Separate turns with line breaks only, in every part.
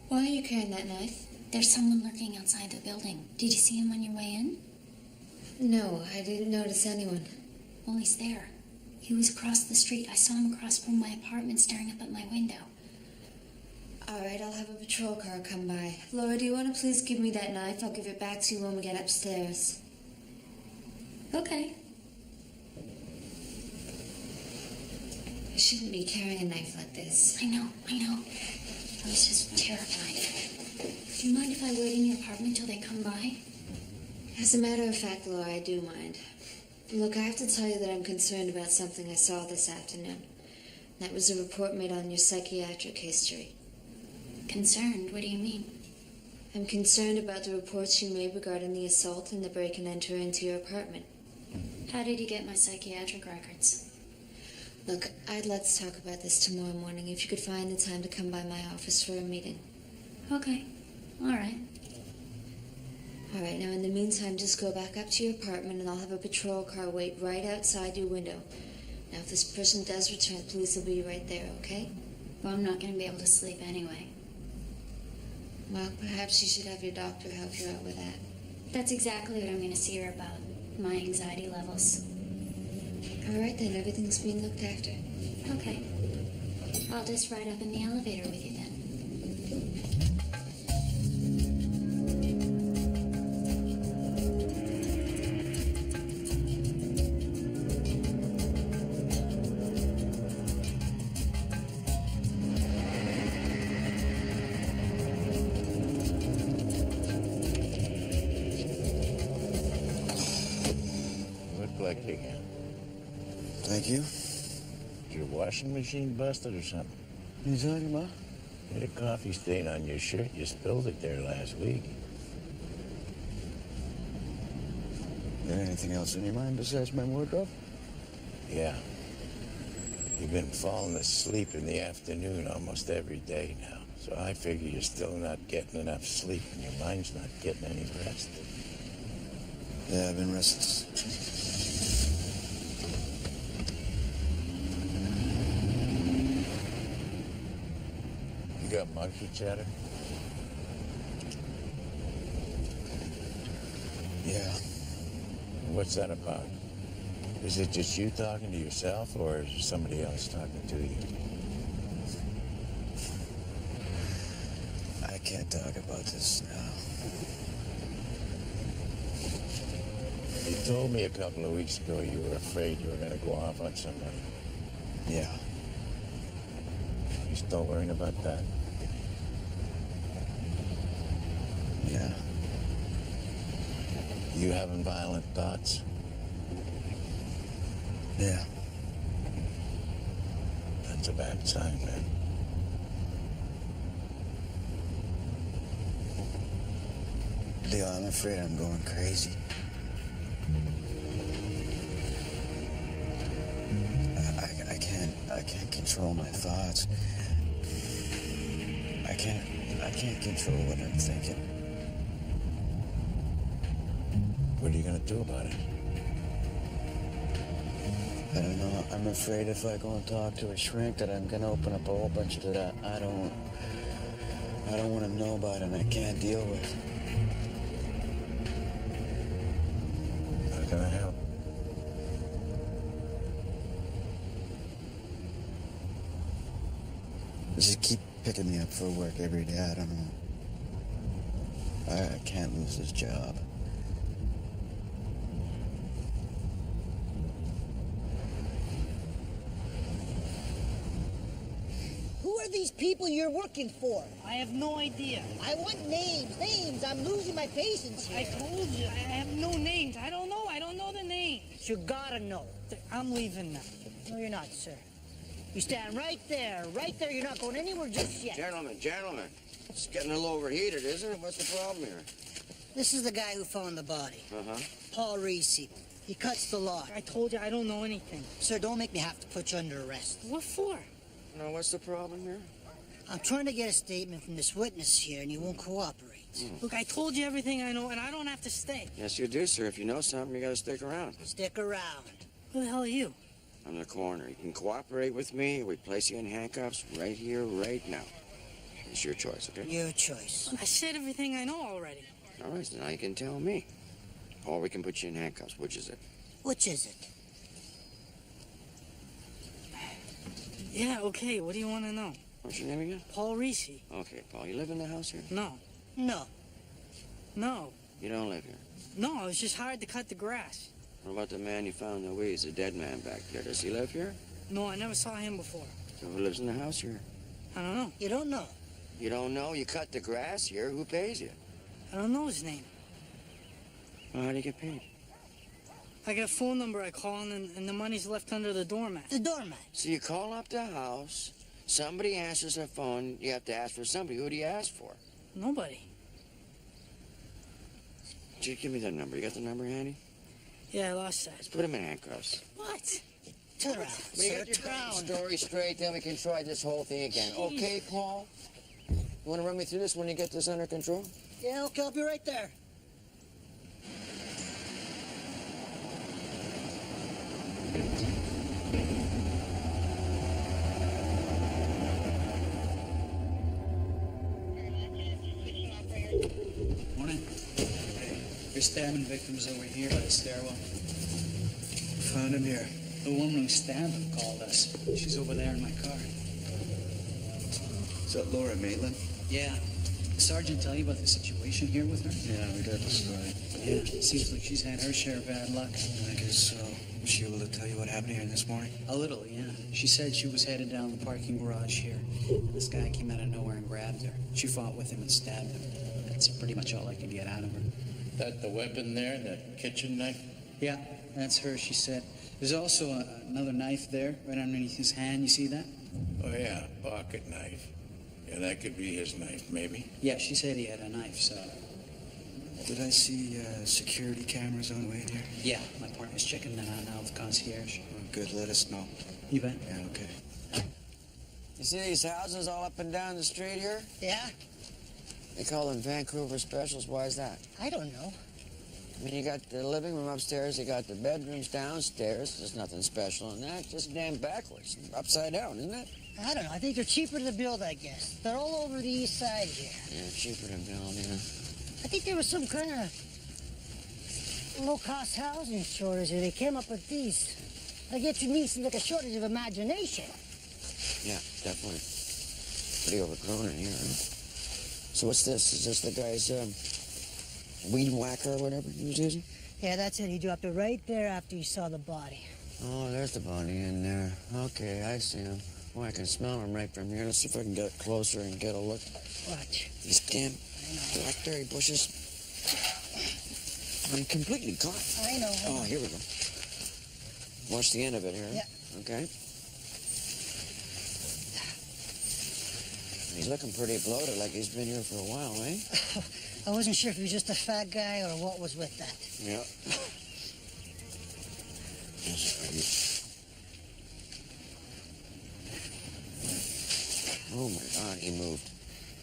Why are you carrying that knife? There's someone lurking outside the building. Did you see him on your way in?
No, I didn't notice anyone.
Well, he's there. He was across the street. I saw him across from my apartment staring up at my window.
All right, I'll have a patrol car come by. Laura, do you want to please give me that knife? I'll give it back to you when we get upstairs.
Okay.
I shouldn't be carrying a knife like this.
I know. I was just terrified. Do you mind if I wait in your apartment till they come by?
As a matter of fact, Laura, I do mind. Look, I have to tell you that I'm concerned about something I saw this afternoon. That was a report made on your psychiatric history.
Concerned? What do you mean?
I'm concerned about the reports you made regarding the assault and the break and enter into your apartment.
How did you get my psychiatric records?
Look, I'd let's talk about this tomorrow morning if you could find the time to come by my office for a meeting.
Okay. All right.
All right, now in the meantime, just go back up to your apartment and I'll have a patrol car wait right outside your window. Now, if this person does return, police will be right there, okay?
Well, I'm not going to be able to sleep anyway.
Well, perhaps you should have your doctor help you out with that.
That's exactly what I'm going to see her about. My anxiety levels.
All right, then. Everything's being looked after.
Okay. I'll just ride up in the elevator with you then.
Again.
Thank you.
Is your washing machine busted or something?
What are you talking about?
You had a coffee stain on your shirt. You spilled it there last week.
Is there anything else in your mind besides my wardrobe?
Yeah. You've been falling asleep in the afternoon almost every day now. So I figure you're still not getting enough sleep and your mind's not getting any rest.
Yeah, I've been restless.
You got monkey chatter?
Yeah.
What's that about? Is it just you talking to yourself, or is somebody else talking to you?
I can't talk about this now.
You told me a couple of weeks ago you were afraid you were going to go off on somebody.
Yeah.
You still worrying about that?
Yeah.
You having violent thoughts?
Yeah.
That's a bad sign, man.
Leo, I'm afraid I'm going crazy. I can't control my thoughts. I can't control what I'm thinking.
What are you gonna do about it?
I don't know. I'm afraid if I go and talk to a shrink that I'm gonna open up a whole bunch of that I don't want to know about and I can't deal with.
Not gonna help.
Just keep picking me up for work every day. I don't know. I can't lose this job.
Who are these people you're working for?
I have no idea.
I want names. I'm losing my patience here.
I told you, I have no names. I don't know the names.
You gotta know.
I'm leaving now.
No, you're not, sir. You stand right there. You're not going anywhere just yet.
Gentlemen. It's getting a little overheated, isn't it? What's the problem here?
This is the guy who found the body.
Uh-huh.
Paul Reese. He cuts the lock.
I told you I don't know anything.
Sir, don't make me have to put you under arrest.
What for?
Now, what's the problem here?
I'm trying to get a statement from this witness here, and he won't cooperate.
Look, I told you everything I know, and I don't have to stay.
Yes, you do, sir. If you know something, you gotta stick around.
Stick around.
Who the hell are you?
I'm the coroner. You can cooperate with me, or we place you in handcuffs right here, right now. It's your choice, okay?
Your choice.
I said everything I know already.
All right, so now you can tell me. Or we can put you in handcuffs. Which is it?
Which is it?
Yeah, okay, what do you want to know?
What's your name again?
Paul Reese.
Okay, Paul, you live in the house here?
No.
No.
No.
You don't live here.
No, it was just hired to cut the grass.
What about the man you found in the weeds, the dead man back there? Does he live here?
No, I never saw him before.
So who lives in the house here?
I don't know.
You don't know?
You don't know? You cut the grass here? Who pays you?
I don't know his name.
Well, how do you get paid?
I got a phone number I call, and the money's left under the doormat.
The doormat.
So you call up the house, somebody answers the phone, you have to ask for somebody. Who do you ask for?
Nobody.
Just give me that number. You got the number handy?
Yeah, I lost that.
Let's put him in handcuffs.
What?
Turn around.
When you
Sir,
get your
turn around.
story straight, then we can try this whole thing again. Okay, Paul? You want to run me through this when you get this under control?
Yeah, okay, I'll be right there.
Morning. Your stabbing victim's over here by the stairwell.
Found him here.
The woman who stabbed him called us. She's over there in my car.
Is that Laura Maitland?
Yeah. Did Sergeant tell you about the situation here with her?
Yeah, we got the story.
Yeah. Seems like she's had her share of bad luck.
I guess so. Was she able to tell you what happened here this morning?
A little, yeah. She said she was headed down the parking garage here. This guy came out of nowhere and grabbed her. She fought with him and stabbed him. That's pretty much all I could get out of her.
That the weapon there, that kitchen knife?
Yeah, that's her, she said. There's also another knife there, right underneath his hand. You see that?
Oh, yeah, pocket knife. Yeah, that could be his knife, maybe.
Yeah, she said he had a knife, so...
Did I see security cameras on the way in here?
Yeah, my partner's checking that out now with the concierge.
Oh, good, let us know.
You bet.
Yeah, okay.
You see these houses all up and down the street here?
Yeah?
They call them Vancouver specials. Why is that?
I don't know.
I mean, you got the living room upstairs, you got the bedrooms downstairs. There's nothing special in that. Just damn backwards. Upside down, isn't it?
I don't know. I think they're cheaper to build, I guess. They're all over the east side here.
Yeah, cheaper to build, yeah.
I think there was some kind of low-cost housing shortage, and they came up with these. I get you need some like a shortage of imagination.
Yeah, definitely. Pretty overgrown in here, huh? So what's this? Is this the guy's weed whacker or whatever he was using?
Yeah, that's it. He dropped it right there after he saw the body.
Oh, there's the body in there. Okay, I see him. Boy, I can smell him right from here. Let's see if I can get closer and get a look.
Watch.
These damn blackberry bushes. I'm completely caught.
I know.
Oh, here we go. Watch the end of it here.
Yeah.
Okay. He's looking pretty bloated, like he's been here for a while, eh?
I wasn't sure if he was just a fat guy or what was with that.
Yeah. Oh, my God, he moved.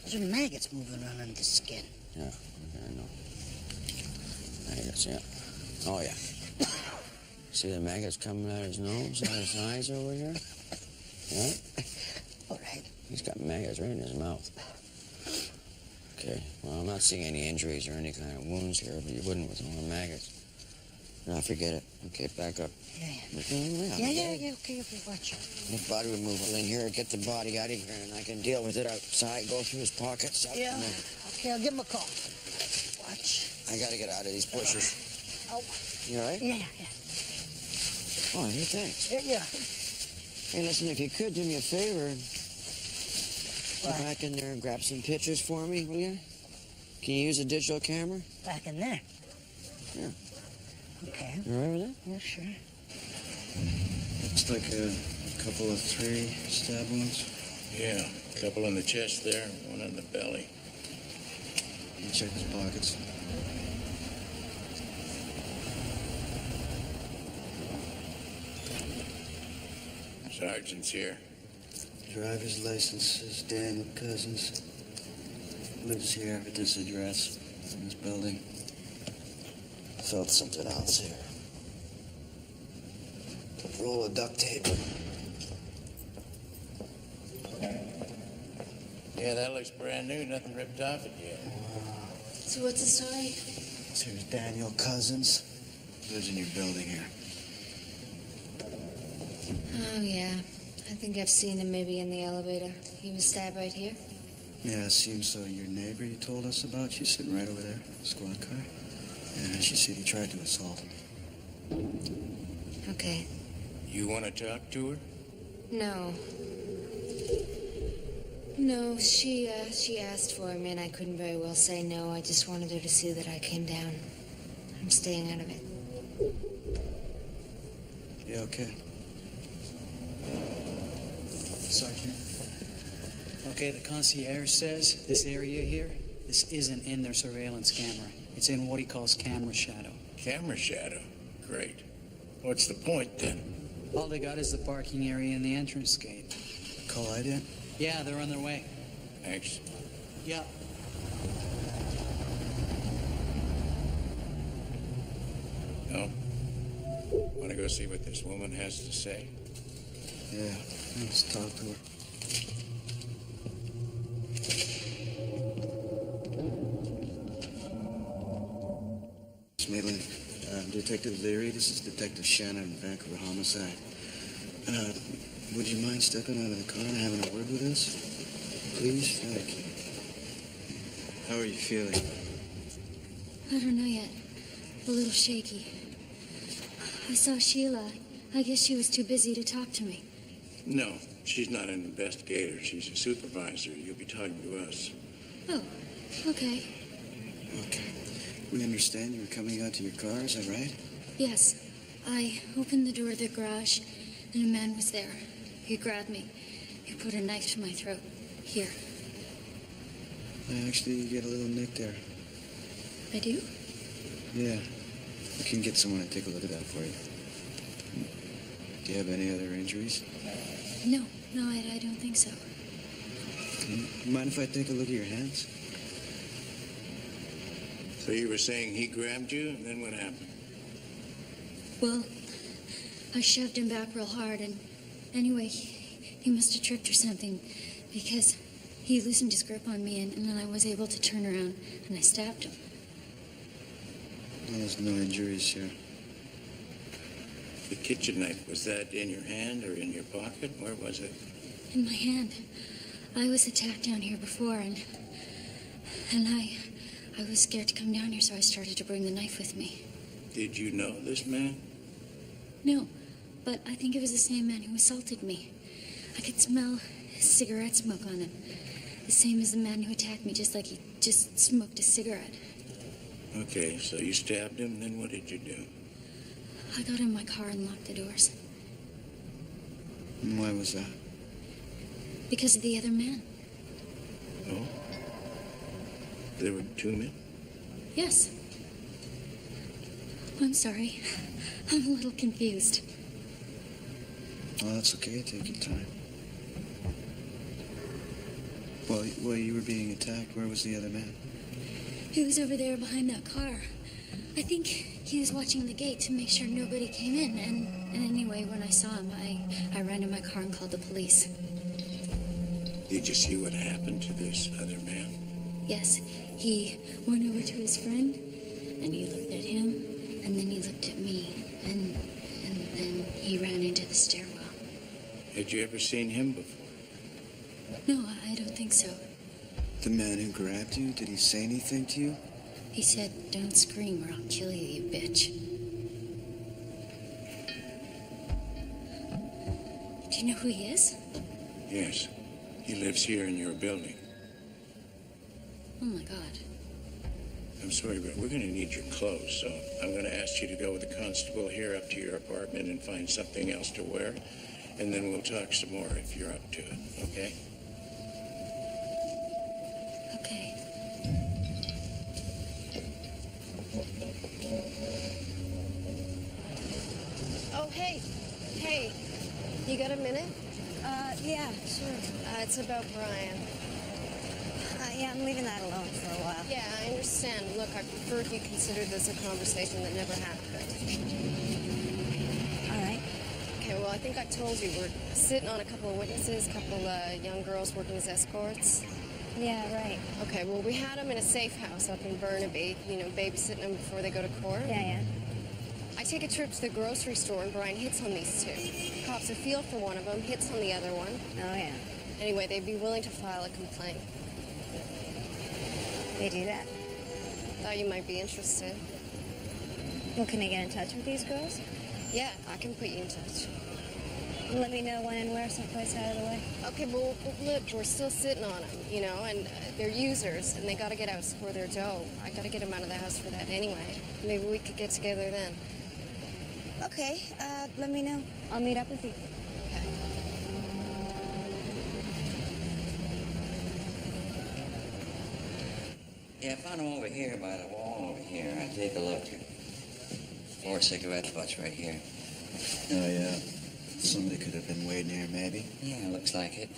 There's maggots moving around on the skin.
Yeah, okay, I know. Maggots, yeah. Oh, yeah. See the maggots coming out of his nose, out of his eyes over here? Yeah?
All right.
He's got maggots right in his mouth. Okay, well, I'm not seeing any injuries or any kind of wounds here, but you wouldn't with all the maggots. No, forget it. Okay, back up.
Yeah, okay, watch.
Get body removal in here, get the body out of here, and I can deal with it outside, go through his pockets. Up
Yeah,
and then
okay, I'll give him a call. Watch.
I gotta get out of these bushes.
Oh.
You all right?
Yeah.
Oh, hey, thanks.
Yeah.
Hey, listen, if you could do me a favor,
What?
go back in there and grab some pictures for me, will you? Can you use a digital camera?
Back in there.
Yeah.
Okay.
You all right with that?
Yeah, sure.
Looks like a couple of 3 stab wounds.
Yeah, a couple in the chest there, one in the belly.
You check his pockets.
Sergeant's here.
Driver's license is Daniel Cousins. Lives here at this address, in this building. Felt something else here. Roll of duct tape.
Yeah, Yeah, that looks brand new. Nothing ripped off it yet.
So what's the story?
Here's Daniel Cousins. Lives in your building here.
Oh, yeah. I think I've seen him maybe in the elevator. He was stabbed right here.
Yeah, it seems so. Your neighbor you told us about, she's sitting right over there, squad car. Yeah, she said he tried to assault him.
Okay.
You want to talk to her?
No. No, she asked for me, and I couldn't very well say no. I just wanted her to see that I came down. I'm staying out of it.
Yeah, okay.
Sergeant. Okay, the concierge says this area here, this isn't in their surveillance camera. It's in what he calls camera shadow.
Camera shadow? Great. What's the point, then?
All they got is the parking area and the entrance gate.
Call I did?
Yeah, they're on their way.
Thanks.
Yeah.
No? Want to go see what this woman has to say?
Yeah, let's talk to her. Miss Maitland, Detective Leary, this is Detective Shannon, Vancouver Homicide. Would you mind stepping out of the car and having a word with us? Please? Thank you. How are you feeling?
I don't know yet. A little shaky. I saw Sheila. I guess she was too busy to talk to me.
No, she's not an investigator. She's a supervisor. You'll be talking to us.
Oh, okay.
Okay. We understand you were coming out to your car, is that right?
Yes. I opened the door of the garage, and a man was there. He grabbed me. He put a knife to my throat. Here.
Actually, you get a little nick there.
I do?
Yeah. We can get someone to take a look at that for you. Do you have any other injuries?
No, I don't think so.
Mind if I take a look at your hands?
So you were saying he grabbed you, and then what happened?
Well, I shoved him back real hard, and anyway, he must have tripped or something, because he loosened his grip on me, and then I was able to turn around, and I stabbed him.
There's no injuries here.
The kitchen knife, was that in your hand or in your pocket? Where was it?
In my hand. I was attacked down here before, and I was scared to come down here, so I started to bring the knife with me.
Did you know this man?
No, but I think it was the same man who assaulted me. I could smell cigarette smoke on him. The same as the man who attacked me, just like he just smoked a cigarette.
Okay, so you stabbed him, then what did you do?
I got in my car and locked the doors.
And why was that?
Because of the other man.
Oh? There were two men?
Yes. I'm sorry. I'm a little confused.
Oh, that's okay. Take your time. While you were being attacked, where was the other man?
He was over there behind that car. I think he was watching the gate to make sure nobody came in. And anyway, when I saw him, I ran to my car and called the police.
Did you see what happened to this other man?
Yes, he went over to his friend, and he looked at him, and then he looked at me, and then he ran into the stairwell.
Had you ever seen him before?
No, I don't think so.
The man who grabbed you, did he say anything to you?
He said, "Don't scream or I'll kill you, you bitch." Do you know who he is?
Yes. He lives here in your building.
Oh, my God.
I'm sorry, but we're going to need your clothes, so I'm going to ask you to go with the constable here up to your apartment and find something else to wear, and then we'll talk some more if you're up to it, okay?
Okay.
Oh, hey. Hey. You got a minute?
Yeah, sure.
It's about Brian.
Yeah, I'm leaving that alone for a while.
Yeah, I understand. Look, I prefer if you consider this a conversation that never happened.
All right.
Okay, well, I think I told you we're sitting on a couple of witnesses, a couple young girls working as escorts. Yeah, right. Okay, well, we had them in a safe house up in Burnaby, you know, babysitting them before they go to court.
Yeah.
I take a trip to the grocery store and Brian hits on these two. Cops a feel for one of them, hits on the other one.
Oh, yeah.
Anyway, they'd be willing to file a complaint.
They do that.
Thought you might be interested.
Well, can I get in touch with these girls?
Yeah, I can put you in touch.
Let me know when and where, someplace out of the way.
Okay, well, look, we're still sitting on them, you know, and they're users, and they got to get out for their dough. I got to get them out of the house for that anyway. Maybe we could get together then.
Okay, let me know. I'll meet up with you.
Okay.
Yeah, I found them over here by the wall over here. I'll take a look. 4 cigarette butts right here.
Oh, yeah. Somebody could have been waiting here, maybe.
Yeah, looks like it.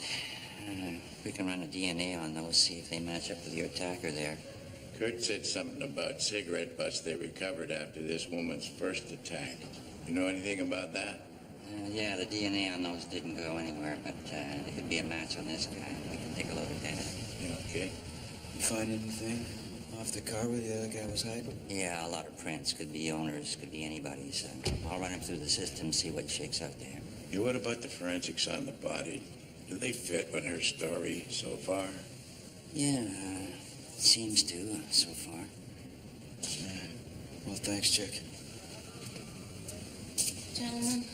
We can run a DNA on those, see if they match up with your attacker there.
Kurt said something about cigarette butts they recovered after this woman's first attack. You know anything about that?
Yeah, the DNA on those didn't go anywhere, but there could be a match on this guy. We can take a look at that.
Yeah, okay.
You find anything off the car where the other guy was hiding?
Yeah, a lot of prints. Could be owners, could be anybody's. I'll run him through the system, see what shakes out there.
Yeah, what about the forensics on the body? Do they fit with her story so far?
Yeah, seems to so far.
Well, thanks, Chick.
Gentlemen.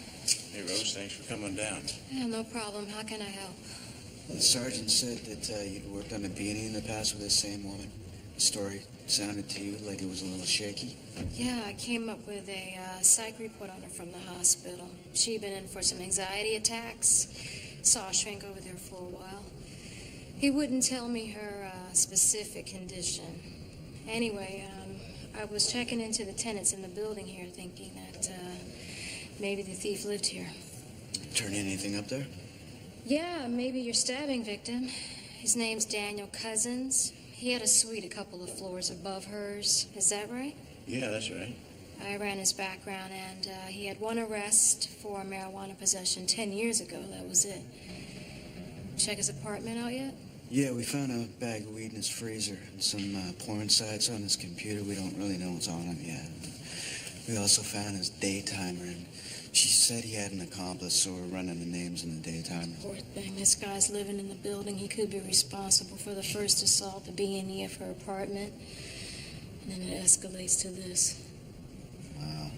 Hey, Rose, thanks for coming down.
Yeah, no problem. How can I help?
The sergeant said that you'd worked on a beanie in the past with this same woman. The story sounded to you like it was a little shaky.
Yeah, I came up with a psych report on her from the hospital. She'd been in for some anxiety attacks. Saw a shrink over there for a while. He wouldn't tell me her specific condition. Anyway, I was checking into the tenants in the building here, thinking that maybe the thief lived here.
Turn anything up there?
Yeah, maybe your stabbing victim. His name's Daniel Cousins. He had a suite a couple of floors above hers. Is that right?
Yeah, that's right.
I ran his background, and he had one arrest for marijuana possession 10 years ago. That was it. Check his apartment out yet?
Yeah, we found a bag of weed in his freezer and some porn sites on his computer. We don't really know what's on him yet. We also found his daytimer, and she said he had an accomplice, so we're running the names in the daytimer.
Poor thing. This guy's living in the building. He could be responsible for the first assault, the B&E of her apartment. And then it escalates to this.
Wow.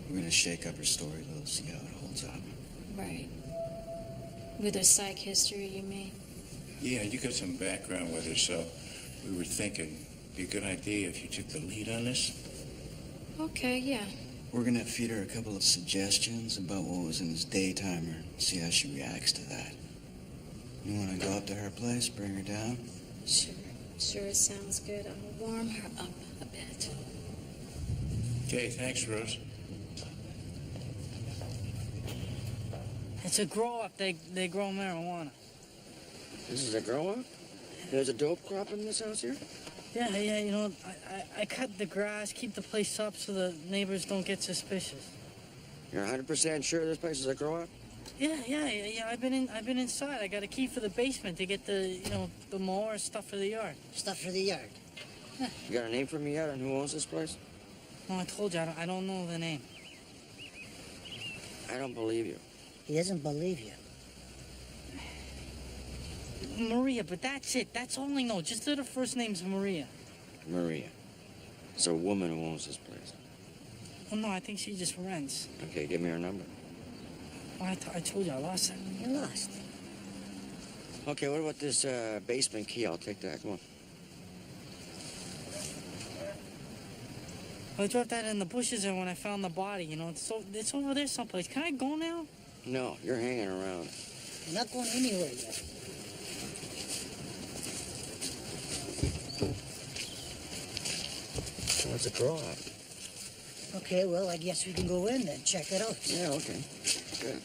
We're gonna shake up her story a little, see how it holds up.
Right. With her psych history, you mean?
Yeah, you got some background with her, so we were thinking it'd be a good idea if you took the lead on this.
Okay, yeah.
We're gonna feed her a couple of suggestions about what was in his daytimer, see how she reacts to that. You wanna go up to her place, bring her down?
Sure, sounds good. I'll warm her up a bit.
Okay, thanks, Rose.
It's a grow-up. They grow marijuana.
This is a grow-up? There's a dope crop in this house here?
Yeah, you know, I cut the grass, keep the place up so the neighbors don't get suspicious.
You're 100% sure this place is a grow-up?
Yeah. I've been inside. I got a key for the basement to get the mower and stuff for the yard.
Stuff for the yard.
You got a name for me yet on who owns this place?
Well, I told you, I don't know the name.
I don't believe you.
He doesn't believe you.
Maria, but that's it. That's all I know. Just that her first name's Maria.
Maria. It's a woman who owns this place.
Well, no, I think she just rents.
Okay, give me her number.
Well, I told you I lost it.
You lost.
Okay, what about this basement key? I'll take that. Come on.
I dropped that in the bushes there when I found the body. You know, it's over there someplace. Can I go now?
No, you're hanging around.
You're not going anywhere yet.
So it's a grow-up.
Okay, well, I guess we can go in then, check it out.
Yeah, okay. Good.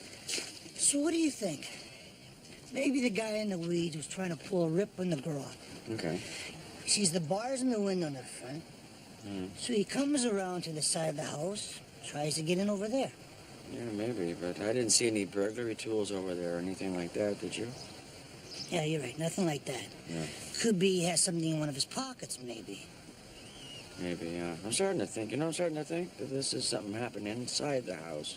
So what do you think? Maybe the guy in the weeds was trying to pull a rip on the grow-up.
Okay.
He sees the bars in the window in the front. So he comes around to the side of the house, tries to get in over there.
Yeah, maybe, but I didn't see any burglary tools over there or anything like that, did you?
Yeah, you're right. Nothing like that.
Yeah.
Could be he has something in one of his pockets, maybe.
Maybe, yeah. I'm starting to think that this is something happened inside the house.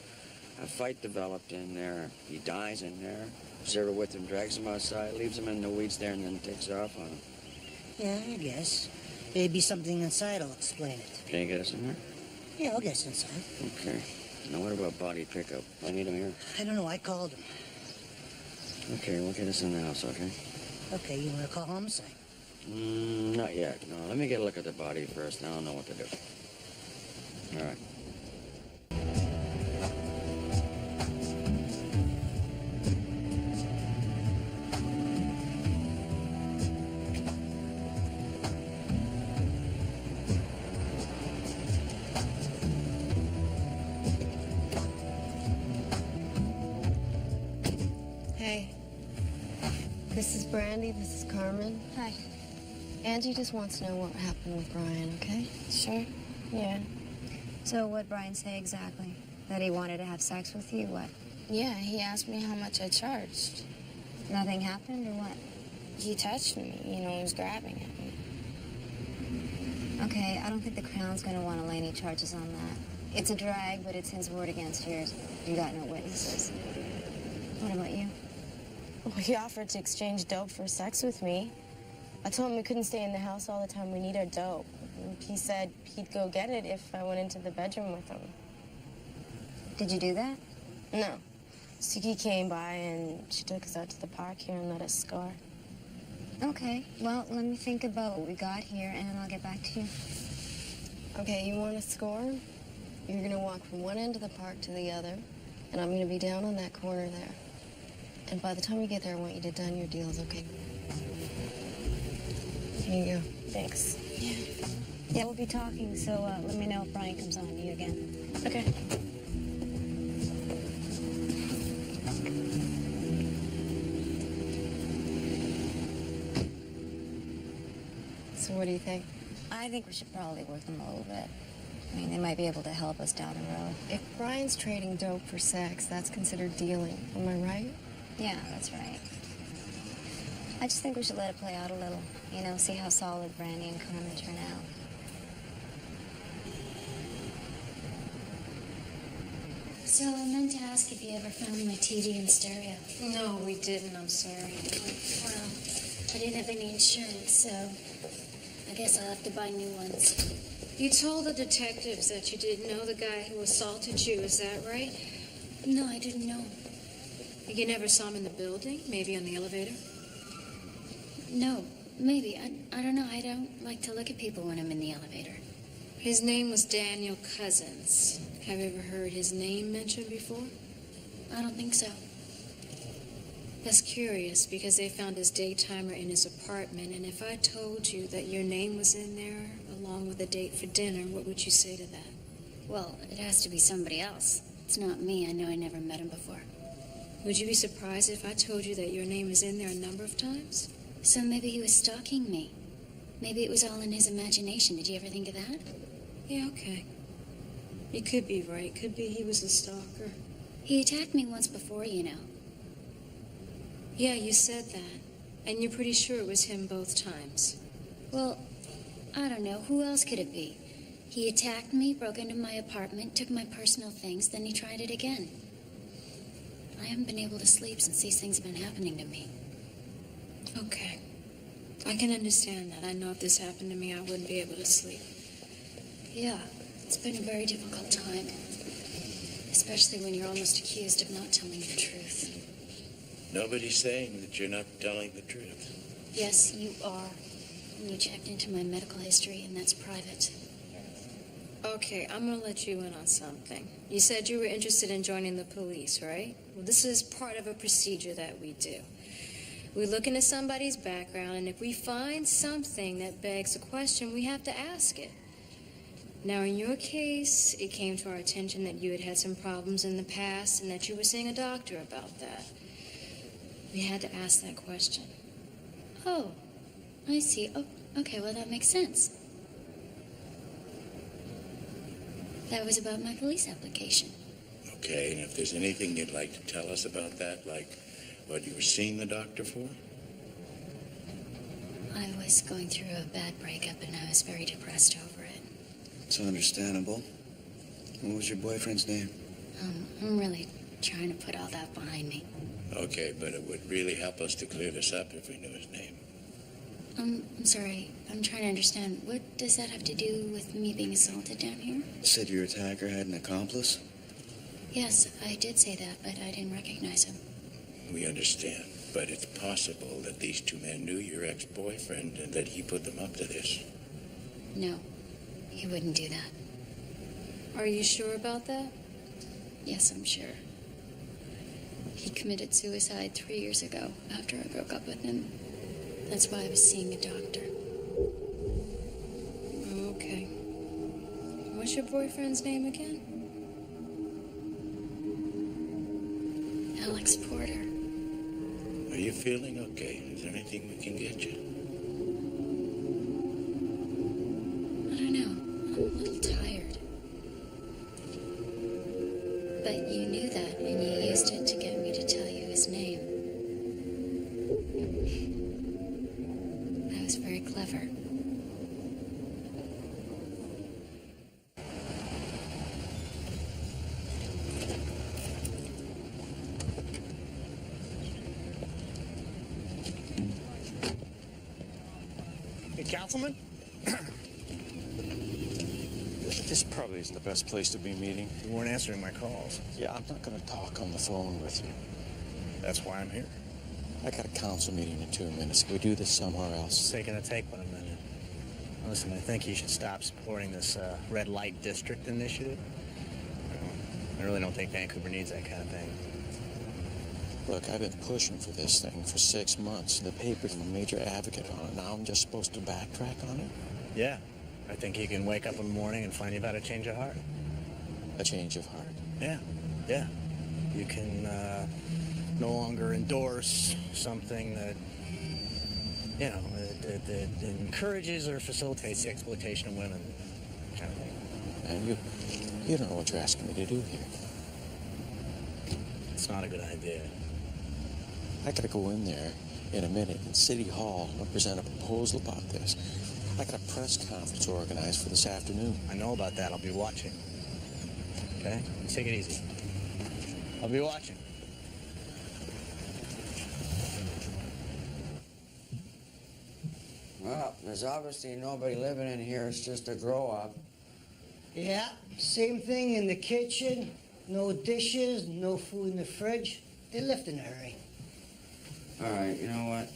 A fight developed in there. He dies in there. Sarah with him, drags him outside, leaves him in the weeds there, and then takes off on him.
Yeah, I guess. Maybe something inside will explain it.
Can you get us in there?
Yeah, I'll guess inside.
Okay. Now, what about body pickup? I need him here.
I don't know. I called him.
Okay, we'll get us in the house, okay?
Okay, you want to call homicide?
Not yet. No, let me get a look at the body first, and I'll know what to do. All right.
Hey. This is Brandy. This is Carmen.
Hi.
Angie just wants to know what happened with Brian, okay?
Sure.
Yeah.
So what'd Brian say exactly? That he wanted to have sex with you? What?
Yeah, he asked me how much I charged.
Nothing happened or what?
He touched me, he was grabbing at me.
Okay, I don't think the Crown's gonna want to lay any charges on that. It's a drag, but it's his word against yours. You got no witnesses. What about you?
Well, he offered to exchange dope for sex with me. I told him we couldn't stay in the house all the time. We need our dope. He said he'd go get it if I went into the bedroom with him.
Did you do that?
No. Suki came by and she took us out to the park here and let us score.
Okay, well, let me think about what we got here, and I'll get back to you.
Okay, you want to score? You're going to walk from one end of the park to the other, and I'm going to be down on that corner there. And by the time you get there, I want you to done your deals, okay? Here you go.
Thanks.
Yeah, we'll be talking, so let me know if Brian comes on to you again.
Okay.
So what do you think?
I think we should probably work them a little bit. I mean, they might be able to help us down the road.
If Brian's trading dope for sex, that's considered dealing. Am I right?
Yeah, that's right. I just think we should let it play out a little. See how solid Brandy and Carmen turn out. So I meant to ask if you ever found my TV and stereo.
No, we didn't. I'm sorry.
Well, I didn't have any insurance, so I guess I'll have to buy new ones.
You told the detectives that you didn't know the guy who assaulted you, is that right?
No, I didn't know.
You never saw him in the building? Maybe on the elevator?
No, maybe. I don't know. I don't like to look at people when I'm in the elevator.
His name was Daniel Cousins. Have you ever heard his name mentioned before?
I don't think so.
That's curious, because they found his daytimer in his apartment, and if I told you that your name was in there, along with a date for dinner, what would you say to that?
Well, it has to be somebody else. It's not me. I know I never met him before.
Would you be surprised if I told you that your name is in there a number of times?
So maybe he was stalking me. Maybe it was all in his imagination. Did you ever think of that?
Yeah, okay. You could be right. Could be he was a stalker.
He attacked me once before,
Yeah, you said that. And you're pretty sure it was him both times.
Well, I don't know. Who else could it be? He attacked me, broke into my apartment, took my personal things, then he tried it again. I haven't been able to sleep since these things have been happening to me.
Okay. I can understand that. I know if this happened to me, I wouldn't be able to sleep.
Yeah, it's been a very difficult time. Especially when you're almost accused of not telling the truth.
Nobody's saying that you're not telling the truth.
Yes, you are. And you checked into my medical history, and that's private.
Okay, I'm going to let you in on something. You said you were interested in joining the police, right? Well, this is part of a procedure that we do. We look into somebody's background, and if we find something that begs a question, we have to ask it. Now, in your case, it came to our attention that you had had some problems in the past and that you were seeing a doctor about that. We had to ask that question.
Oh, I see. Oh, okay, well, that makes sense. That was about my police application.
Okay, and if there's anything you'd like to tell us about that, like what you were seeing the doctor for?
I was going through a bad breakup and I was very depressed over it.
It's understandable. What was your boyfriend's name?
I'm really trying to put all that behind me.
Okay, but it would really help us to clear this up if we knew his name.
I'm sorry. I'm trying to understand. What does that have to do with me being assaulted down here?
Said your attacker had an accomplice?
Yes, I did say that, but I didn't recognize him.
We understand, but it's possible that these two men knew your ex-boyfriend and that he put them up to this.
No, he wouldn't do that.
Are you sure about that?
Yes, I'm sure. He committed suicide 3 years ago after I broke up with him. That's why I was seeing a doctor.
Okay. What's your boyfriend's name again?
Alex Porter.
Are you feeling okay? Is there anything we can get you?
I don't know. I'm a little tired. But you knew that, and you used it to get me to tell you his name. That was very clever.
Hey, Councilman?
This probably isn't the best place to be meeting.
You weren't answering my calls.
Yeah, I'm not going to talk on the phone with you.
That's why I'm here.
I got a council meeting in 2 minutes. Can we do this somewhere else?
It's going to take but a minute. Listen, I think you should stop supporting this red light district initiative. I really don't think Vancouver needs that kind of thing.
Look, I've been pushing for this thing for 6 months. The paper's a major advocate on it. Now I'm just supposed to backtrack on it?
Yeah. I think you can wake up in the morning and find you've had a change of heart.
A change of heart?
Yeah. Yeah. You can no longer endorse something that, you know, that encourages or facilitates the exploitation of women, kind of thing.
And you don't know what you're asking me to do here.
It's not a good idea.
I gotta go in there in a minute in City Hall and present a proposal about this. I got a press conference organized for this afternoon.
I know about that. I'll be watching. Okay? Take it easy. I'll be watching.
Well, there's obviously nobody living in here. It's just a grow-up.
Yeah, same thing in the kitchen. No dishes, no food in the fridge. They left in a hurry.
All right, you know what?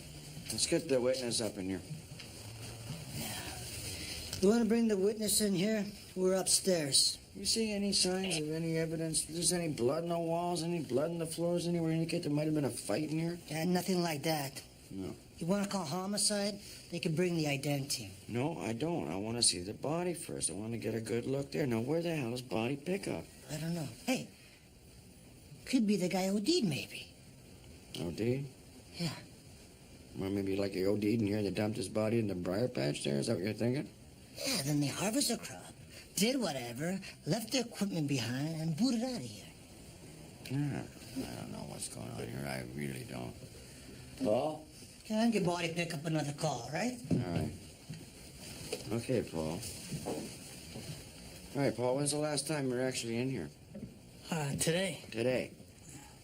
Let's get the witness up in here.
You want to bring the witness in here? We're upstairs.
You see any signs of any evidence? There's any blood on the walls, any blood on the floors anywhere indicate there might have been a fight in here?
Yeah, nothing like that.
No.
You want to call homicide? They can bring the identity.
No, I don't. I want to see the body first. I want to get a good look there. Now, where the hell is body pickup?
I don't know. Hey, could be the guy who OD'd, maybe.
OD?
Yeah.
Well, maybe like he OD'd in here, they dumped his body in the briar patch there. Is that what you're thinking?
Yeah, then they harvested the crop, did whatever, left their equipment behind, and booted out of here.
Yeah, I don't know what's going on here. I really don't. Paul?
Can I get body pick up another call, right?
All right. Okay, Paul. All right, Paul, when's the last time you were actually in here?
Today.
Today.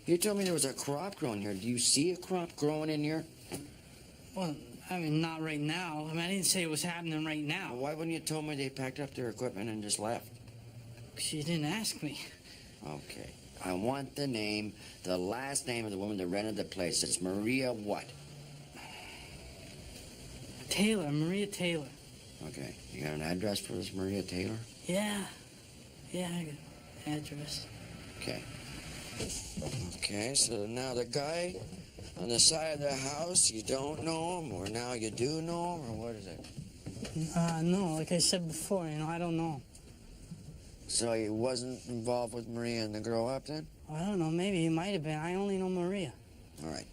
You told me there was a crop growing here. Do you see a crop growing in here?
Well, I mean, not right now. I mean, I didn't say it was happening right now.
Well, why wouldn't you tell me they packed up their equipment and just left?
Because you didn't ask me.
Okay. I want the name, the last name of the woman that rented the place. It's Maria what?
Taylor, Maria Taylor.
Okay. You got an address for this Maria Taylor?
Yeah. Yeah, I got an address.
Okay. Okay, so now the guy on the side of the house, you don't know him, or now you do know him, or what is it?
No, like I said before, I don't know.
So he wasn't involved with Maria and the grow up then?
I don't know, maybe he might have been. I only know Maria.
All right.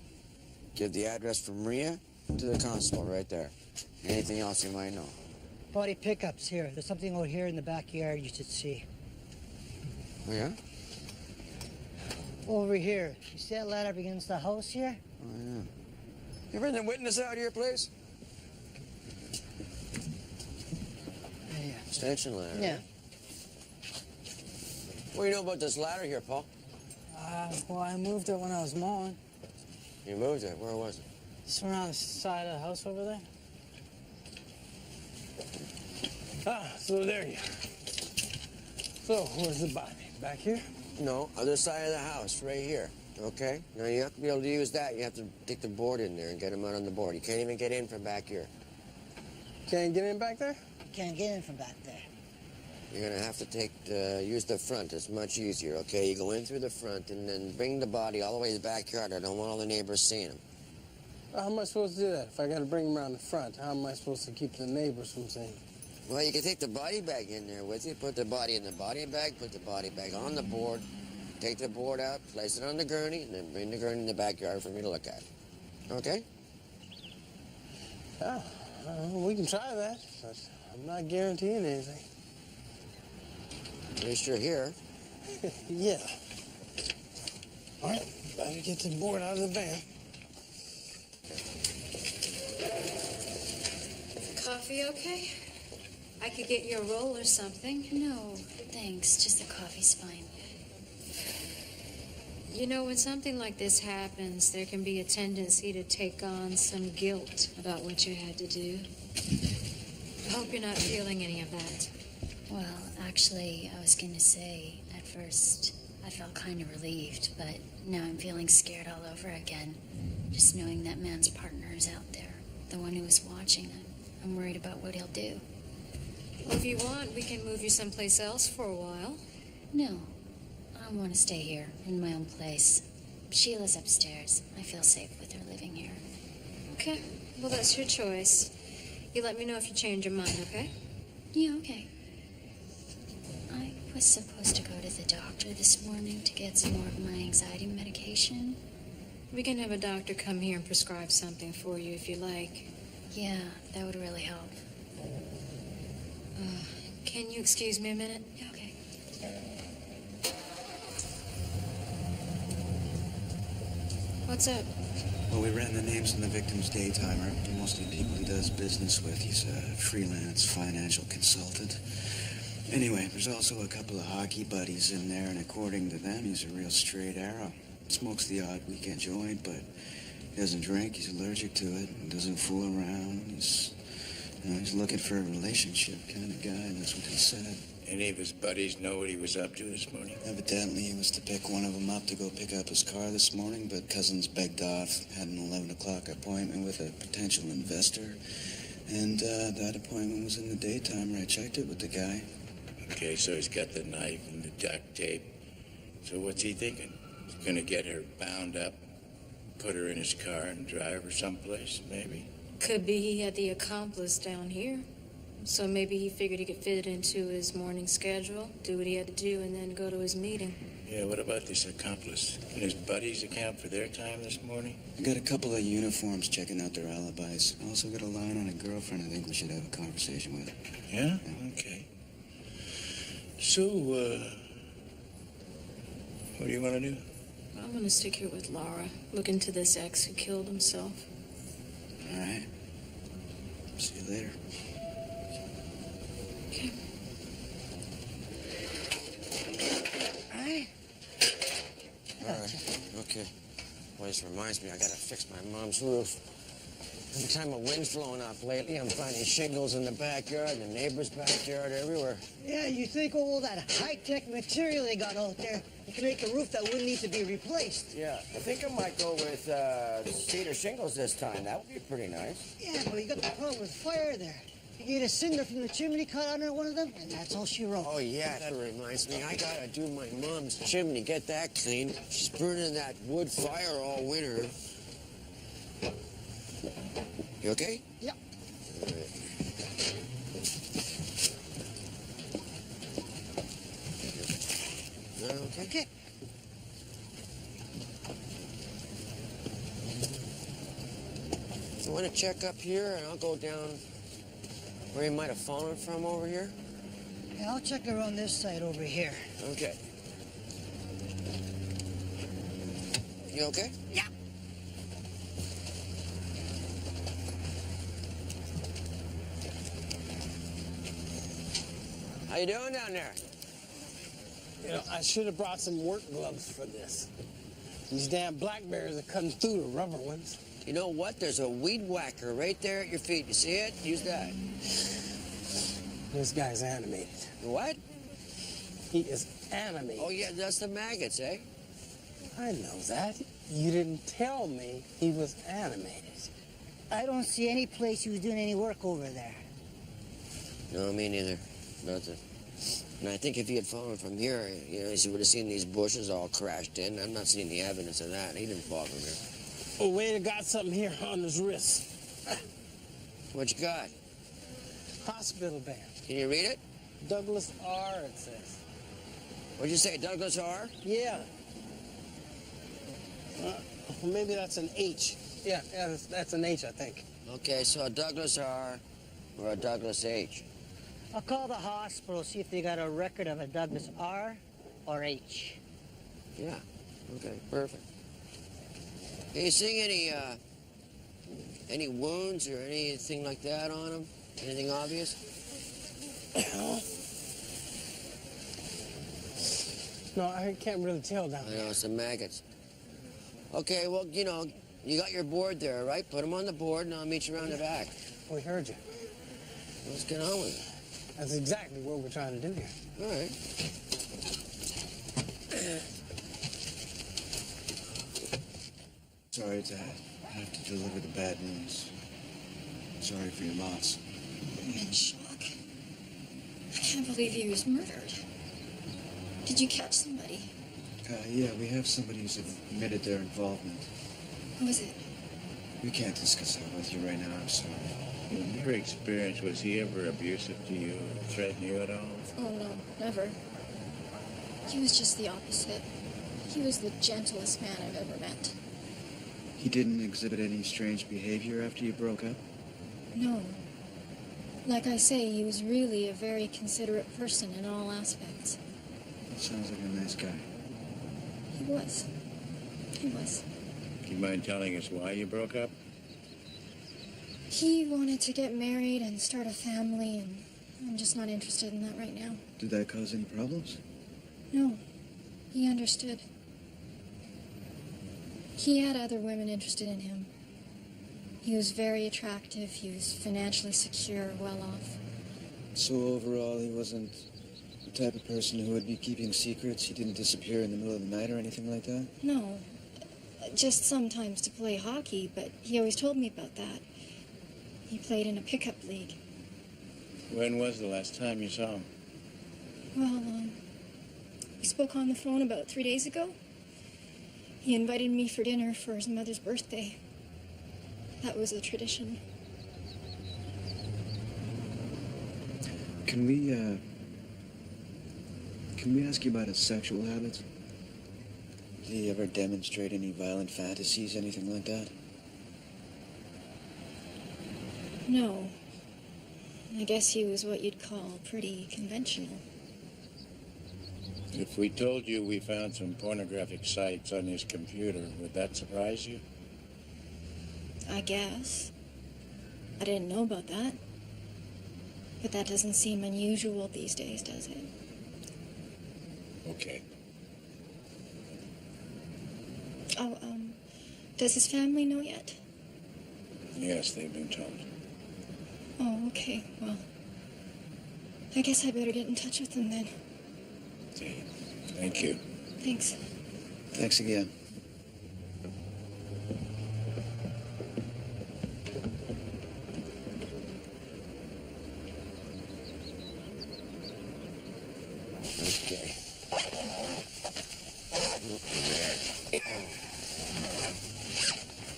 Give the address for Maria to the constable right there. Anything else you might know?
Body pickups here. There's something out here in the backyard you should see.
Oh, yeah?
Over here. You see that ladder up against the house here?
Oh, yeah. You bring the witness out here, please? Extension ladder?
Yeah.
What do you know about this ladder here, Paul?
Well, I moved it when I was mowing.
You moved it. Where was it?
It's around the side of the house over there.
So there you are. So, where's the body? Back here?
No, other side of the house, right here. Okay? Now, you have to be able to use that. You have to take the board in there and get him out on the board. You can't even get in from back here.
Can't get in back there?
You can't get in from back there.
You're gonna have to use the front. It's much easier, okay? You go in through the front and then bring the body all the way to the backyard. I don't want all the neighbors seeing him.
How am I supposed to do that? If I gotta bring him around the front, how am I supposed to keep the neighbors from seeing him?
Well, you can take the body bag in there with you. Put the body in the body bag, put the body bag on the board, take the board out, place it on the gurney, and then bring the gurney in the backyard for me to look at. Okay?
Yeah, we can try that, but I'm not guaranteeing anything.
At least you're here.
Yeah. All right, better get the board out of the van.
Coffee okay? I could get you a roll or something.
No, thanks. Just the coffee's fine.
You know, when something like this happens, there can be a tendency to take on some guilt about what you had to do. I hope you're not feeling any of that.
Well, actually, I was going to say, at first, I felt kind of relieved, but now I'm feeling scared all over again. Just knowing that man's partner is out there, the one who is watching. I'm worried about what he'll do.
Well, if you want, we can move you someplace else for a while.
No, I want to stay here, in my own place. Sheila's upstairs. I feel safe with her living here.
Okay, well, that's your choice. You let me know if you change your mind, okay?
Yeah, okay. I was supposed to go to the doctor this morning to get some more of my anxiety medication.
We can have a doctor come here and prescribe something for you if you like.
Yeah, that would really help.
Can you excuse me a minute?
Yeah, okay.
What's up?
Well, we ran the names in the victim's daytimer. Mostly people he does business with. He's a freelance financial consultant. Anyway, there's also a couple of hockey buddies in there, and according to them, he's a real straight arrow. Smokes the odd weekend joint, but he doesn't drink. He's allergic to it. And doesn't fool around. He's looking for a relationship kind of guy. That's what he said.
Any of his buddies know what he was up to this morning?
Evidently, he was to pick one of them up to go pick up his car this morning, but Cousins begged off, had an 11 o'clock appointment with a potential investor, and that appointment was in the daytime. I checked it with the guy.
Okay, so he's got the knife and the duct tape. So what's he thinking? He's gonna get her bound up, put her in his car and drive her someplace, maybe?
Could be he had the accomplice down here. So maybe he figured he could fit it into his morning schedule, do what he had to do, and then go to his meeting.
Yeah, what about this accomplice? Can his buddies account for their time this morning?
I got a couple of uniforms checking out their alibis. I also got a line on a girlfriend I think we should have a conversation with.
Yeah? Okay. So, what do you want to do?
I'm going to stick here with Laura, look into this ex who killed himself.
All right. See you later.
Okay.
All right. Okay. Well, this reminds me, I gotta fix my mom's roof. Every time a wind's blowing up lately, I'm finding shingles in the backyard, the neighbor's backyard, everywhere.
Yeah, you think all that high-tech material they got out there, you can make a roof that wouldn't need to be replaced.
Yeah, I think I might go with cedar shingles this time. That would be pretty nice.
Yeah, but you got the problem with fire there. You get a cinder from the chimney caught under one of them, and that's all she wrote.
Oh, yeah, that reminds me. I gotta do my mom's chimney, get that clean. She's burning that wood fire all winter. You okay?
Yeah.
All right. Okay.
Okay.
You want to check up here, and I'll go down where you might have fallen from over here?
Yeah, I'll check around this side over here.
Okay. You okay?
Yeah.
How you doing down there?
You know, I should have brought some work gloves for this. These damn blackberries are cutting through the rubber ones.
You know what? There's a weed whacker right there at your feet. You see it? Use that.
This guy's animated.
What?
He is animated.
Oh, yeah, that's the maggots, eh?
I know that. You didn't tell me he was animated.
I don't see any place he was doing any work over there.
No, me neither. Nothing. And I think if he had fallen from here, you know, he would have seen these bushes all crashed in. I'm not seeing the evidence of that. He didn't fall from here.
Oh, Waiter got something here on his wrist.
What you got?
Hospital band.
Can you read it?
Douglas R, it says.
What'd you say, Douglas R?
Yeah. Well, maybe that's an H. Yeah, that's an H, I think.
Okay, so a Douglas R or a Douglas H.
I'll call the hospital, see if they got a record of a Douglas R or H.
Yeah, okay, perfect. Are you seeing any wounds or anything like that on him? Anything obvious?
No, I can't really tell down there.
I know, it's the maggots. Okay, well, you know, you got your board there, right? Put them on the board and I'll meet you around the back.
We heard you.
What's going on with it?
That's exactly what we're trying to do here.
All right.
Sorry to have to deliver the bad news. Sorry for your loss.
I'm in shock. I can't believe he was murdered. Did you catch somebody?
Yeah, we have somebody who's admitted their involvement.
Who was it?
We can't discuss that with you right now, I'm sorry.
In your experience, was he ever abusive to you or threaten you at all?
Oh, no, never. He was just the opposite. He was the gentlest man I've ever met.
He didn't exhibit any strange behavior after you broke up?
No. Like I say, he was really a very considerate person in all aspects.
That sounds like a nice guy.
He was. He was.
Do you mind telling us why you broke up?
He wanted to get married and start a family, and I'm just not interested in that right now.
Did that cause any problems?
No. He understood. He had other women interested in him. He was very attractive. He was financially secure, well off.
So overall, he wasn't the type of person who would be keeping secrets? He didn't disappear in the middle of the night or anything like that?
No. Just sometimes to play hockey, but he always told me about that. He played in a pickup league.
When was the last time you saw him?
Well, we spoke on the phone about 3 days ago. He invited me for dinner for his mother's birthday. That was a tradition.
Can we ask you about his sexual habits? Did he ever demonstrate any violent fantasies, anything like that?
No. I guess he was what you'd call pretty conventional.
If we told you we found some pornographic sites on his computer, would that surprise you?
I guess. I didn't know about that. But that doesn't seem unusual these days, does it?
Okay.
Oh, does his family know yet?
Yes, they've been told.
Oh, okay. Well, I guess I better get in touch with them then.
Okay. Thank you.
Thanks.
Thanks again.
Okay.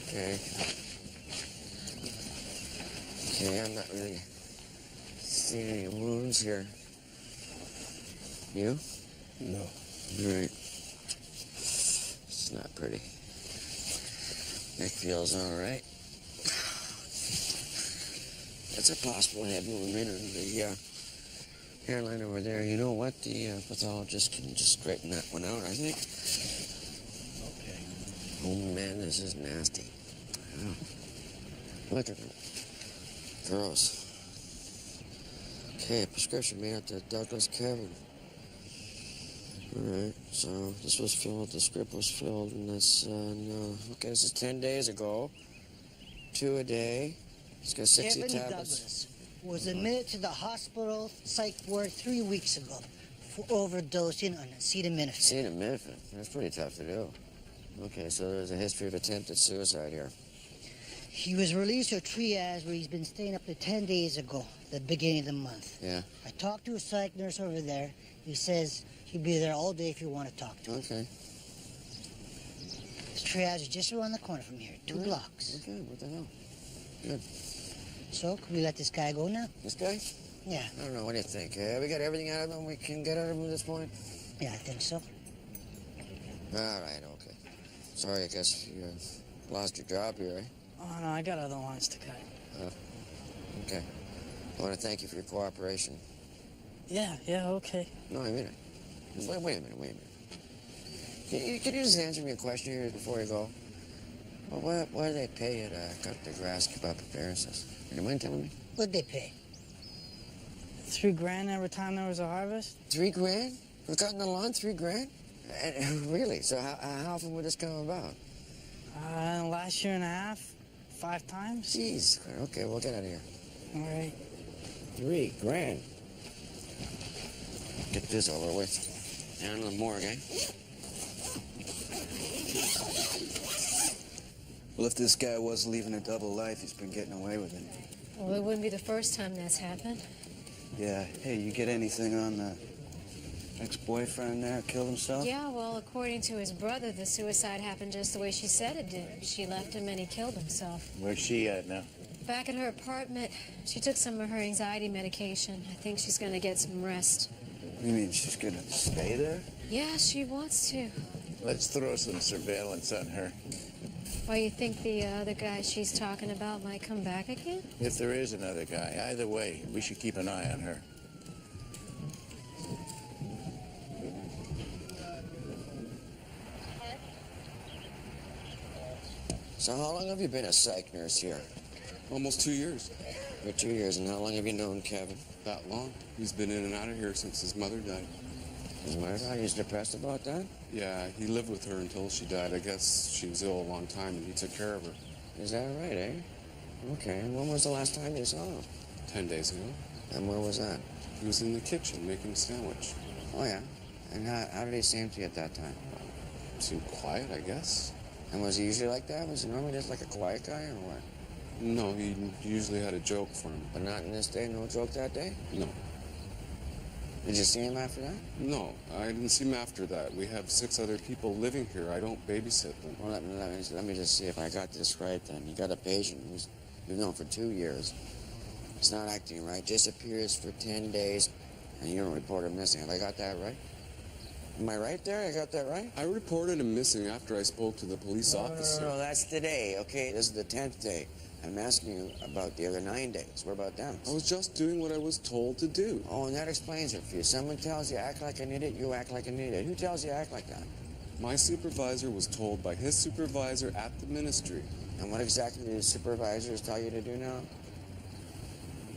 Okay. Okay, I'm not really seeing any wounds here. You?
No.
All right. It's not pretty. It feels all right. It's a possible head movement in the hairline over there. You know what? The pathologist can just straighten that one out, I think.
Okay.
Oh, man, this is nasty. Oh. Look at it. Gross. Okay, prescription made at the Douglas Cabin. All right, so this was filled, the script was filled, and that's, no. Okay, this is 10 days ago. 2 a day. He's got 60
Kevin
tablets.
Douglas was admitted to the hospital psych ward 3 weeks ago for overdosing on acetaminophen.
Acetaminophen? That's pretty tough to do. Okay, so there's a history of attempted suicide here.
He was released to a triage where he's been staying up to 10 days ago, the beginning of the month.
Yeah.
I talked to a psych nurse over there. He says he'll be there all day if you want to talk to him.
Okay.
This triage is just around the corner from here, 2 blocks.
Okay, what the hell? Good.
So, can we let this guy go now?
This guy?
Yeah.
I don't know, what do you think? We got everything out of him we can get out of him at this point?
Yeah, I think so.
All right, okay. Sorry, I guess you lost your job here, eh?
Oh, no, I got other lines to cut.
Okay. I want to thank you for your cooperation.
Yeah, okay.
No, I mean it. Wait a minute. Can you just answer me a question here before you go? Well, what do they pay you to cut the grass, keep up appearances? Do you mind telling me?
What'd they pay?
$3,000 every time there was a harvest.
$3,000? For cutting the lawn, $3,000? Really? So how often would this come about?
Last year and a half, 5 times.
Jeez. Okay, we'll get out of here.
All right.
$3,000. Get this over with. Down to the morgue, eh?
Well, if this guy was leaving a double life, he's been getting away with it.
Well, it wouldn't be the first time that's happened.
Yeah. Hey, you get anything on the ex-boyfriend there killed himself?
Yeah, well, according to his brother, the suicide happened just the way she said it did. She left him and he killed himself.
Where's she at now?
Back at her apartment. She took some of her anxiety medication. I think she's going to get some rest.
You mean she's gonna stay there?
Yeah, she wants to.
Let's throw some surveillance on her.
Why, you think the other guy she's talking about might come back again?
If there is another guy, either way, we should keep an eye on her.
So how long have you been a psych nurse here?
Almost 2 years.
For 2 years, and how long have you known Kevin?
That long. He's been in and out of here since his mother died.
His mother died? He's depressed about that?
Yeah, he lived with her until she died. I guess she was ill a long time and he took care of her.
Is that right, eh? Okay, and when was the last time you saw him?
10 days ago.
And where was that?
He was in the kitchen making a sandwich.
Oh, yeah? And how did he seem to you at that time?
Seemed quiet, I guess.
And was he usually like that? Was he normally just like a quiet guy or what?
No, he usually had a joke for him.
But not in this day? No joke that day?
No.
Did you see him after that?
No, I didn't see him after that. We have 6 other people living here. I don't babysit them.
Well, let me just see if I got this right then. You got a patient who's you've known for 2 years. He's not acting right, disappears for 10 days, and you don't report him missing. Have I got that right? Am I right there? I got that right?
I reported him missing after I spoke to the police officer.
No, that's today, okay? This is the 10th day. I'm asking you about the other 9 days. What about them?
I was just doing what I was told to do.
Oh, and that explains it for you. Someone tells you act like an idiot, you act like an idiot. Who tells you act like that?
My supervisor was told by his supervisor at the ministry.
And what exactly do the supervisors tell you to do now?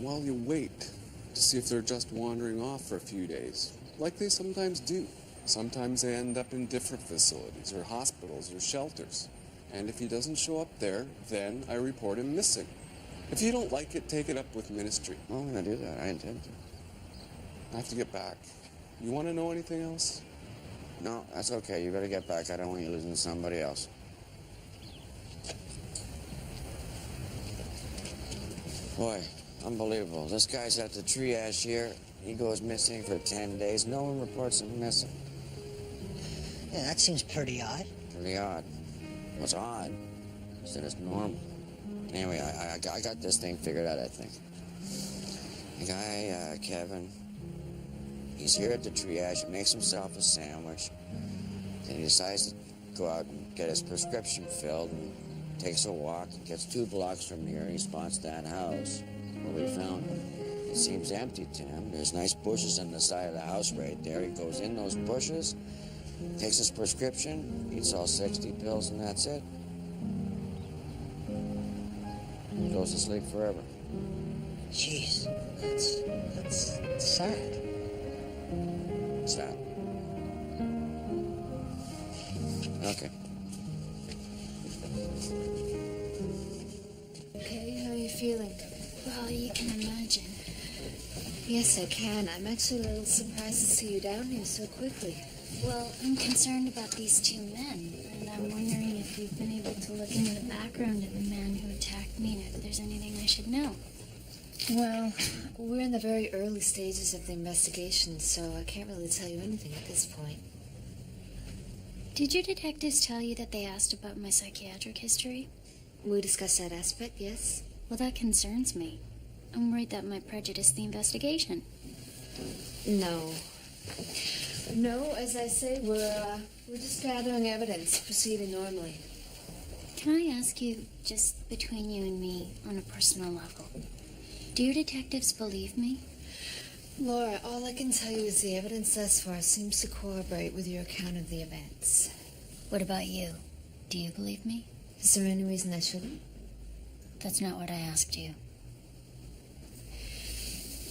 Well, you wait to see if they're just wandering off for a few days, like they sometimes do. Sometimes they end up in different facilities or hospitals or shelters. And if he doesn't show up there, then I report him missing. If you don't like it, take it up with ministry.
Well, I'm going to do that. I intend to.
I have to get back. You want to know anything else?
No, that's okay. You better get back. I don't want you losing to somebody else. Boy, unbelievable. This guy's at the triage here. He goes missing for 10 days. No one reports him missing.
Yeah, that seems pretty odd.
Pretty odd. What's odd is that it's normal. Anyway, I got this thing figured out, I think. The guy, Kevin, he's here at the triage. He makes himself a sandwich. Then he decides to go out and get his prescription filled and takes a walk and gets 2 blocks from here. He spots that house where we found him. It seems empty to him. There's nice bushes on the side of the house right there. He goes in those bushes, takes his prescription, eats all 60 pills, and that's it. He goes to sleep forever.
Jeez, that's
sad.
Sad. Okay.
Okay, how are you feeling?
Well, you can imagine.
Yes, I can. I'm actually a little surprised to see you down here so quickly.
Well, I'm concerned about these two men, and I'm wondering if you've been able to look into the background of the man who attacked me and if there's anything I should know.
Well, we're in the very early stages of the investigation, so I can't really tell you anything at this point.
Did your detectives tell you that they asked about my psychiatric history?
We discussed that aspect, yes.
Well, that concerns me. I'm worried that might prejudice the investigation.
No. No, as I say, we're just gathering evidence, proceeding normally.
Can I ask you, just between you and me, on a personal level, do your detectives believe me?
Laura, all I can tell you is the evidence thus far seems to corroborate with your account of the events.
What about you? Do you believe me?
Is there any reason I shouldn't?
That's not what I asked you.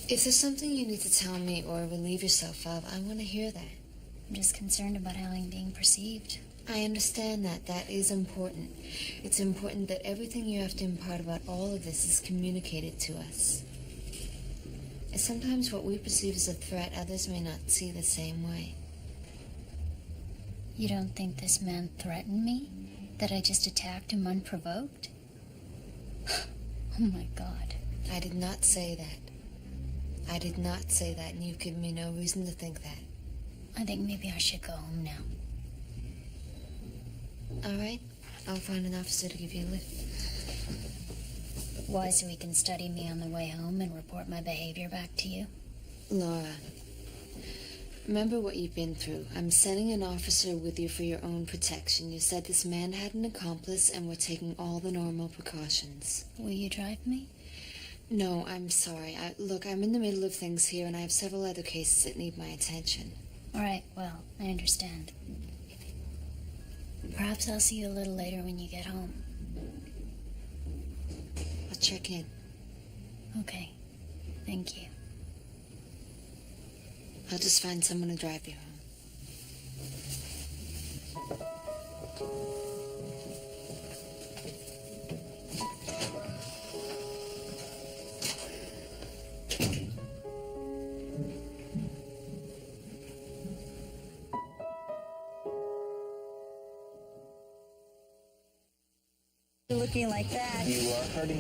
If there's something you need to tell me or relieve yourself of, I want to hear that.
I'm just concerned about how I'm being perceived.
I understand that. That is important. It's important that everything you have to impart about all of this is communicated to us. And sometimes what we perceive as a threat, others may not see the same way.
You don't think this man threatened me? That I just attacked him unprovoked? Oh my God.
I did not say that. I did not say that, and you've given me no reason to think that.
I think maybe I should go home now.
All right. I'll find an officer to give you a lift.
Why, so he can study me on the way home and report my behavior back to you?
Laura, remember what you've been through. I'm sending an officer with you for your own protection. You said this man had an accomplice, and we're taking all the normal precautions.
Will you drive me?
No, I'm sorry. Look, I'm in the middle of things here, and I have several other cases that need my attention.
All right, well, I understand. Perhaps I'll see you a little later when you get home.
I'll check in.
Okay. Thank you.
I'll just find someone to drive you home.
Looking like that.
You are hurting